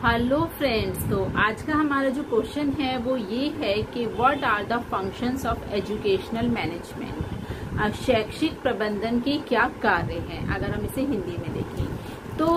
Hello friends, तो आज का हमारा जो क्वेश्चन है वो ये है कि what are the functions of educational management. शैक्षिक प्रबंधन के क्या कार्य हैं, अगर हम इसे हिंदी में देखें तो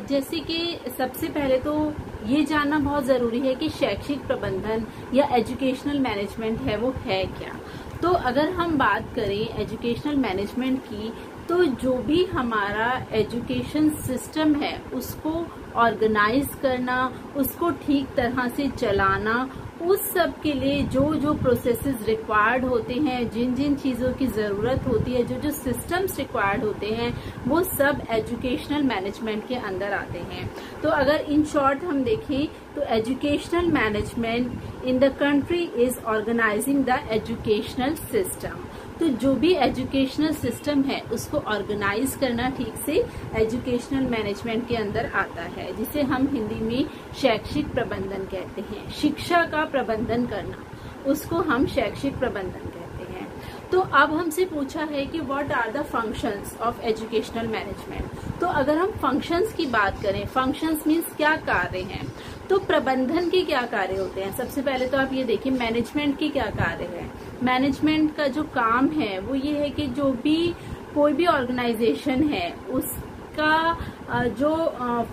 जैसे कि सबसे पहले तो ये जानना बहुत जरूरी है कि शैक्षिक प्रबंधन या एजुकेशनल मैनेजमेंट है वो है क्या। तो अगर हम बात करें एजुकेशनल मैनेजमेंट की, तो जो भी हमारा एजुकेशन सिस्टम है उसको ऑर्गेनाइज करना, उसको ठीक तरह से चलाना, उस सब के लिए जो जो प्रोसेसेस रिक्वायर्ड होते हैं, जिन जिन चीजों की जरूरत होती है, जो जो सिस्टम्स रिक्वायर्ड होते हैं, वो सब एजुकेशनल मैनेजमेंट के अंदर आते हैं। तो अगर इन शॉर्ट हम देखें तो educational management in the country is organizing the educational system. तो जो भी एजुकेशनल सिस्टम है उसको ऑर्गेनाइज करना ठीक से एजुकेशनल मैनेजमेंट के अंदर आता है, जिसे हम हिंदी में शैक्षिक प्रबंधन कहते हैं। शिक्षा का प्रबंधन करना, उसको हम शैक्षिक प्रबंधन कहते हैं। तो अब हमसे पूछा है कि what are the functions of educational management. तो अगर हम फंक्शंस की बात करें, फंक्शंस मीन्स क्या कार्य हैं, तो प्रबंधन के क्या कार्य होते हैं। सबसे पहले तो आप ये देखिए मैनेजमेंट के क्या कार्य है। मैनेजमेंट का जो काम है वो ये है कि जो भी कोई भी ऑर्गेनाइजेशन है उसका जो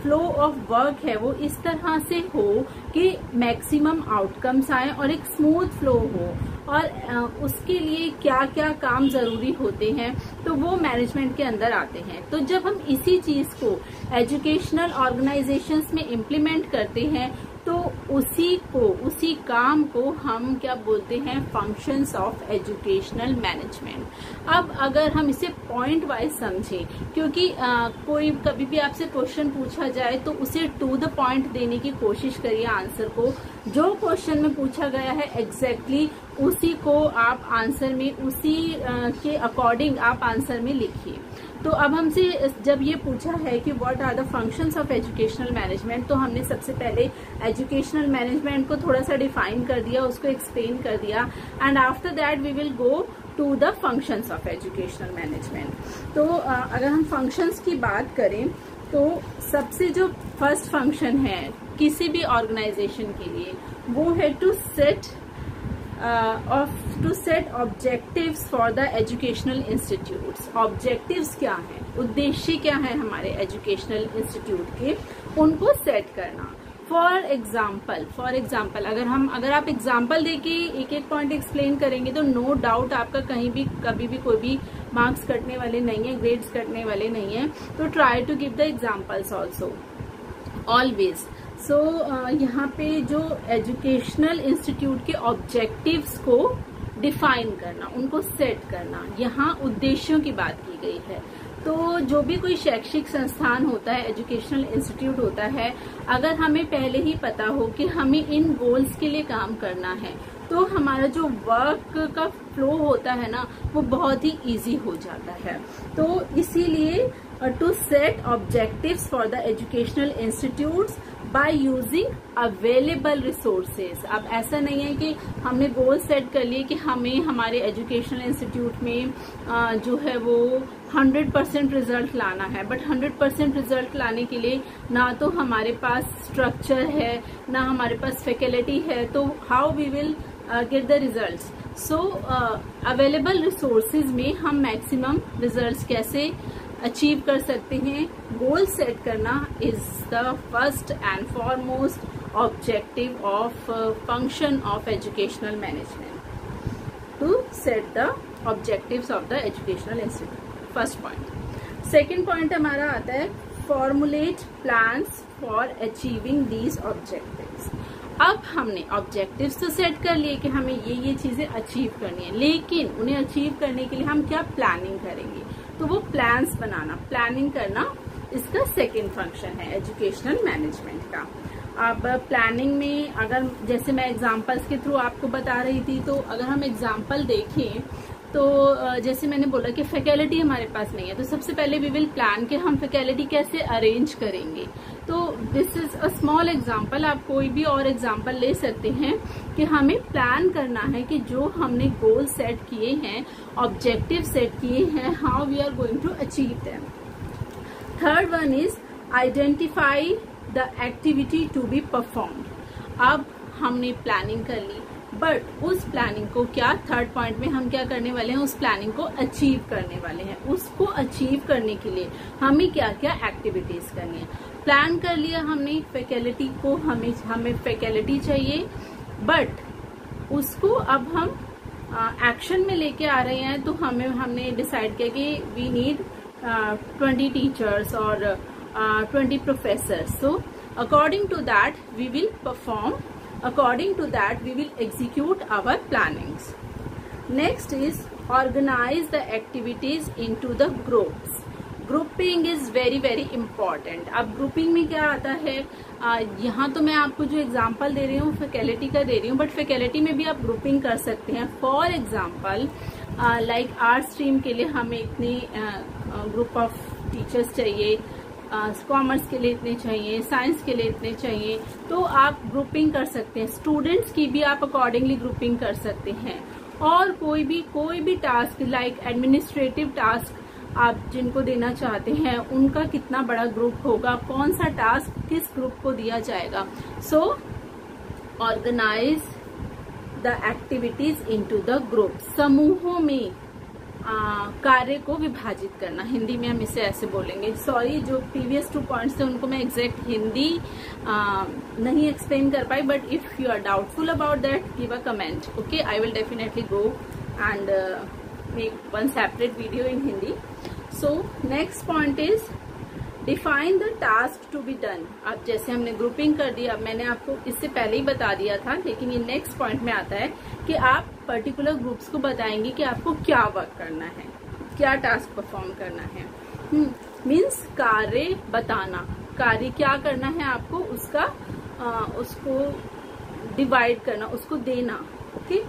फ्लो ऑफ वर्क है वो इस तरह से हो कि मैक्सिमम आउटकम्स आए और एक स्मूथ फ्लो हो, और उसके लिए क्या क्या काम जरूरी होते हैं तो वो मैनेजमेंट के अंदर आते हैं। तो जब हम इसी चीज को एजुकेशनल ऑर्गेनाइजेशंस में इम्प्लीमेंट करते हैं तो उसी काम को हम क्या बोलते हैं, फंक्शंस ऑफ एजुकेशनल मैनेजमेंट। अब अगर हम इसे पॉइंट वाइज समझें, क्योंकि कोई कभी भी आपसे क्वेश्चन पूछा जाए तो उसे टू द पॉइंट देने की कोशिश करिए आंसर को। जो क्वेश्चन में पूछा गया है एग्जैक्टली उसी को आप आंसर में, उसी के अकॉर्डिंग आप आंसर में लिखिए। तो अब हमसे जब ये पूछा है कि what are the functions of educational management, तो हमने सबसे पहले एजुकेशनल मैनेजमेंट को थोड़ा सा डिफाइन कर दिया, उसको एक्सप्लेन कर दिया, and after that we will go to the functions of educational management. तो अगर हम फंक्शंस की बात करें तो सबसे जो फर्स्ट फंक्शन है किसी भी ऑर्गेनाइजेशन के लिए वो है to set objectives for the educational institutes. Objectives क्या हैं, उद्देश्य क्या है हमारे एजुकेशनल इंस्टीट्यूट के, उनको सेट करना। फॉर एग्जाम्पल अगर आप एग्जाम्पल देके एक एक पॉइंट एक्सप्लेन करेंगे तो नो डाउट आपका कहीं भी कभी भी कोई भी मार्क्स कटने वाले नहीं है, ग्रेड्स कटने वाले नहीं है। तो try to give the examples also always. So यहाँ पे जो एजुकेशनल इंस्टीट्यूट के ऑब्जेक्टिव्स को डिफाइन करना, उनको सेट करना, यहाँ उद्देश्यों की बात की गई है। तो जो भी कोई शैक्षिक संस्थान होता है, एजुकेशनल इंस्टीट्यूट होता है, अगर हमें पहले ही पता हो कि हमें इन गोल्स के लिए काम करना है तो हमारा जो वर्क का फ्लो होता है ना वो बहुत ही इजी हो जाता है। तो इसीलिए to set objectives for the educational institutes by using available resources. अब ऐसा नहीं है कि हमने गोल सेट कर लिए कि हमें हमारे एजुकेशनल इंस्टीट्यूट में जो है वो 100% रिजल्ट लाना है, बट 100% रिजल्ट लाने के लिए ना तो हमारे पास स्ट्रक्चर है, ना हमारे पास फैकल्टी है, तो how we will get the results. So available resources में हम मैक्सिमम रिजल्ट्स कैसे अचीव कर सकते हैं, गोल सेट करना is the first and foremost objective of function of educational management, to set the objectives of the educational institute. First point. Second point हमारा आता है formulate plans for achieving these objectives. अब हमने objectives तो set कर लिए कि हमें ये चीजें अचीव करनी है, लेकिन उन्हें अचीव करने के लिए हम क्या प्लानिंग करेंगे, तो वो प्लान्स बनाना, प्लानिंग करना इसका सेकेंड फंक्शन है एजुकेशनल मैनेजमेंट का। अब प्लानिंग में अगर जैसे मैं एग्जांपल्स के थ्रू आपको बता रही थी, तो अगर हम एग्जांपल देखें तो जैसे मैंने बोला कि फैकल्टी हमारे पास नहीं है, तो सबसे पहले वी विल प्लान कि हम फैकल्टी कैसे अरेंज करेंगे। तो this is a small example, आप कोई भी और एग्जांपल ले सकते हैं कि हमें प्लान करना है कि जो हमने गोल सेट किए हैं, ऑब्जेक्टिव सेट किए हैं, how we are going to achieve them. Third one is identify the activity to be performed. अब हमने प्लानिंग कर ली, बट उस प्लानिंग को क्या थर्ड पॉइंट में हम क्या करने वाले हैं, उस प्लानिंग को अचीव करने वाले हैं। उसको अचीव करने के लिए हमें क्या क्या एक्टिविटीज करनी है। प्लान कर लिया हमने फैकल्टी को, हमें फैकल्टी चाहिए, बट उसको अब हम एक्शन में लेके आ रहे हैं। तो हमने डिसाइड किया कि वी नीड 20 टीचर्स और 20 professors. So according to that we will perform, according to that we will execute our plannings. Next is organize the activities into the groups. Grouping is very important. अब grouping में क्या आता है, यहाँ तो मैं आपको जो एग्जांपल दे रही हूँ फैकल्टी का दे रही हूँ, बट फैकल्टी में भी आप ग्रुपिंग कर सकते हैं। For example like art stream के लिए हमें इतनी ग्रुप ऑफ टीचर्स चाहिए, कॉमर्स के लिए इतने चाहिए, साइंस के लिए इतने चाहिए, तो आप ग्रुपिंग कर सकते हैं। स्टूडेंट्स की भी आप अकॉर्डिंगली ग्रुपिंग कर सकते हैं। और कोई भी टास्क लाइक एडमिनिस्ट्रेटिव टास्क आप जिनको देना चाहते हैं, उनका कितना बड़ा ग्रुप होगा, कौन सा टास्क किस ग्रुप को दिया जाएगा। So organize the activities into the group. समूहों में कार्य को विभाजित करना, हिंदी में हम इसे ऐसे बोलेंगे। सॉरी, जो प्रीवियस 2 पॉइंट्स थे उनको मैं एग्जैक्ट हिंदी नहीं एक्सप्लेन कर पाई, but if you are doubtful about that give a comment, okay. I will definitely go and make one separate video in Hindi. So next point is define the task to be done. अब जैसे हमने grouping कर दिया, अब मैंने आपको इससे पहले ही बता दिया था, लेकिन ये नेक्स्ट पॉइंट में आता है कि आप पर्टिकुलर ग्रुप्स को बताएंगे कि आपको क्या वर्क करना है, क्या टास्क परफॉर्म करना है। मीन्स कार्य बताना, कार्य क्या करना है आपको, उसको डिवाइड करना, उसको देना, okay.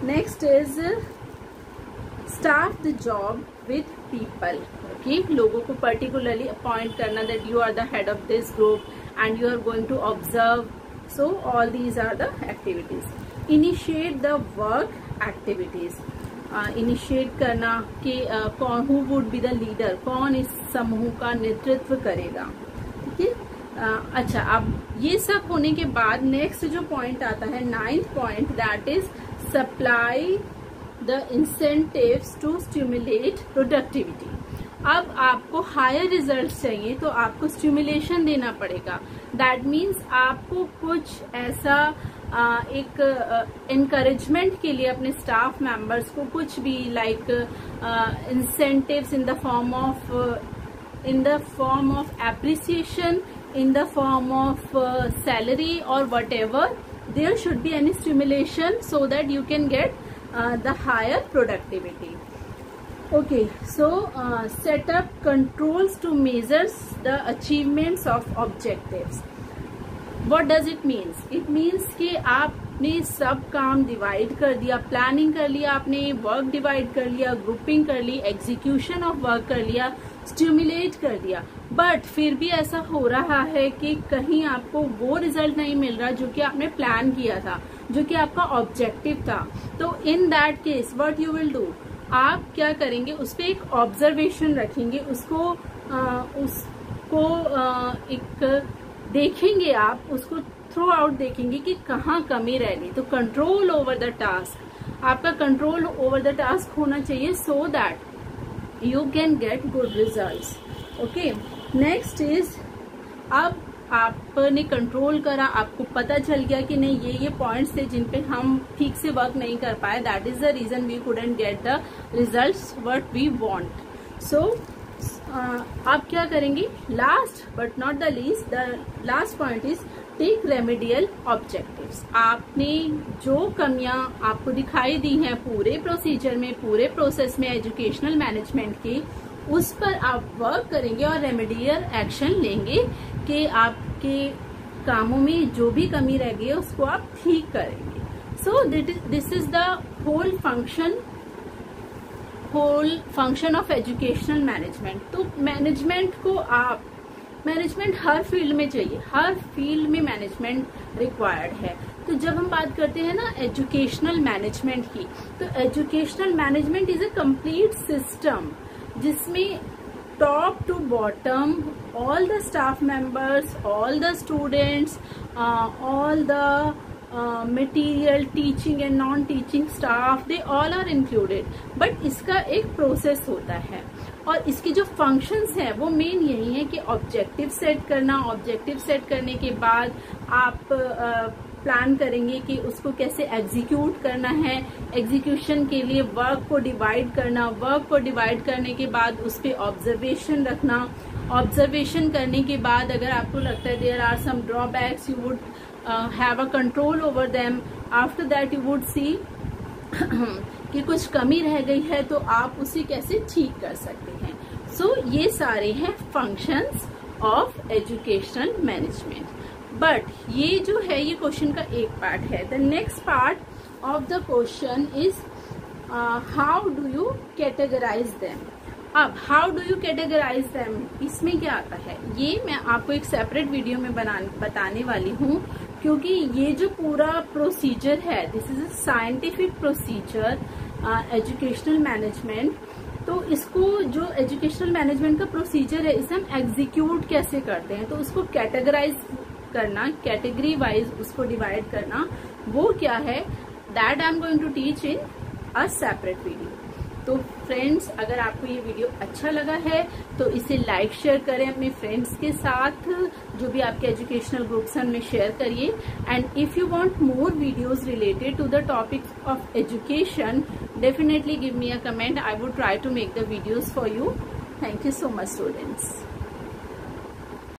Next is start the job with people, okay. लोगों को पर्टिकुलरली अपॉइंट करना, that you are the head of this group and you are going to observe. So all these are the activities. Initiate the work activities, initiate करना कि कौन, who would be the leader, कौन इस समूह का नेतृत्व करेगा, ठीक है। अच्छा, अब ये सब होने के बाद नेक्स्ट जो पॉइंट आता है 9th point, that is supply the incentives to stimulate productivity. अब आपको हायर रिजल्ट चाहिए तो आपको स्टिमुलेशन देना पड़ेगा। दैट मीन्स आपको कुछ ऐसा एक एनकरेजमेंट के लिए अपने स्टाफ मेंबर्स को कुछ भी like incentives in the form of appreciation, in the form of salary or whatever, there should be any stimulation so that you can get the higher productivity. Okay, so set up controls to measure the achievements of objectives. What does it means? It means कि आपने सब काम divide कर दिया, planning कर लिया, आपने work divide कर लिया, ग्रुपिंग कर ली, एग्जीक्यूशन ऑफ वर्क कर लिया, स्टिमुलेट कर दिया, बट फिर भी ऐसा हो रहा है कि कहीं आपको वो रिजल्ट नहीं मिल रहा जो कि आपने प्लान किया था, जो कि आपका ऑब्जेक्टिव था। तो in that case what you will do, आप क्या करेंगे, उस पर एक ऑब्जर्वेशन रखेंगे, उसको एक देखेंगे, आप उसको थ्रू आउट देखेंगे कि कहाँ कमी रह गई। तो कंट्रोल ओवर द टास्क, आपका कंट्रोल ओवर द टास्क होना चाहिए so that you can get good results. Okay, next is, अब आपने कंट्रोल करा, आपको पता चल गया कि नहीं ये पॉइंट्स थे जिन पे हम ठीक से वर्क नहीं कर पाए, that is the reason we couldn't get the results what we want. So आप क्या करेंगे, last but not the least, the last point is take remedial objectives. आपने जो कमियां आपको दिखाई दी हैं पूरे प्रोसीजर में, पूरे प्रोसेस में एजुकेशनल मैनेजमेंट की, उस पर आप वर्क करेंगे और रेमेडियल एक्शन लेंगे कि आपके कामों में जो भी कमी रह गई है उसको आप ठीक करेंगे। So this is the whole function of educational management. तो मैनेजमेंट हर फील्ड में चाहिए, हर फील्ड में मैनेजमेंट रिक्वायर्ड है। तो जब हम बात करते हैं ना एजुकेशनल मैनेजमेंट की, तो educational management is a complete system जिसमें top to bottom, all the staff members, all the students, all the material, teaching and non-teaching staff, they all are included. But इसका एक प्रोसेस होता है और इसके जो फंक्शंस हैं वो मेन यही है कि ऑब्जेक्टिव सेट करना, ऑब्जेक्टिव सेट करने के बाद आप प्लान करेंगे कि उसको कैसे एग्जीक्यूट करना है, एग्जीक्यूशन के लिए वर्क को डिवाइड करना, वर्क को डिवाइड करने के बाद उस पर ऑब्जर्वेशन रखना, ऑब्जर्वेशन करने के बाद अगर आपको लगता है there are some drawbacks, you would have a control over them, after that you would see कि कुछ कमी रह गई है तो आप उसे कैसे ठीक कर सकते हैं। सो ये सारे हैं functions of educational management. But ये जो है ये क्वेश्चन का एक पार्ट है। The next part of the question is how do you categorize them. अब how do you categorize them, इसमें क्या आता है ये मैं आपको एक सेपरेट वीडियो में बताने वाली हूँ, क्योंकि ये जो पूरा प्रोसीजर है this is a scientific procedure educational management. तो इसको जो एजुकेशनल मैनेजमेंट का प्रोसीजर है इसे हम एग्जीक्यूट कैसे करते हैं, तो उसको कैटेगराइज करना, कैटेगरी वाइज उसको डिवाइड करना, वो क्या है that I am going to teach in a separate video. तो फ्रेंड्स, अगर आपको ये वीडियो अच्छा लगा है तो इसे लाइक शेयर करें अपने फ्रेंड्स के साथ, जो भी आपके एजुकेशनल ग्रुप्स हैं उनमें शेयर करिए। And if you want more videos related to the topics of education, definitely give me a comment, I would try to make the videos for you. Thank you so much students.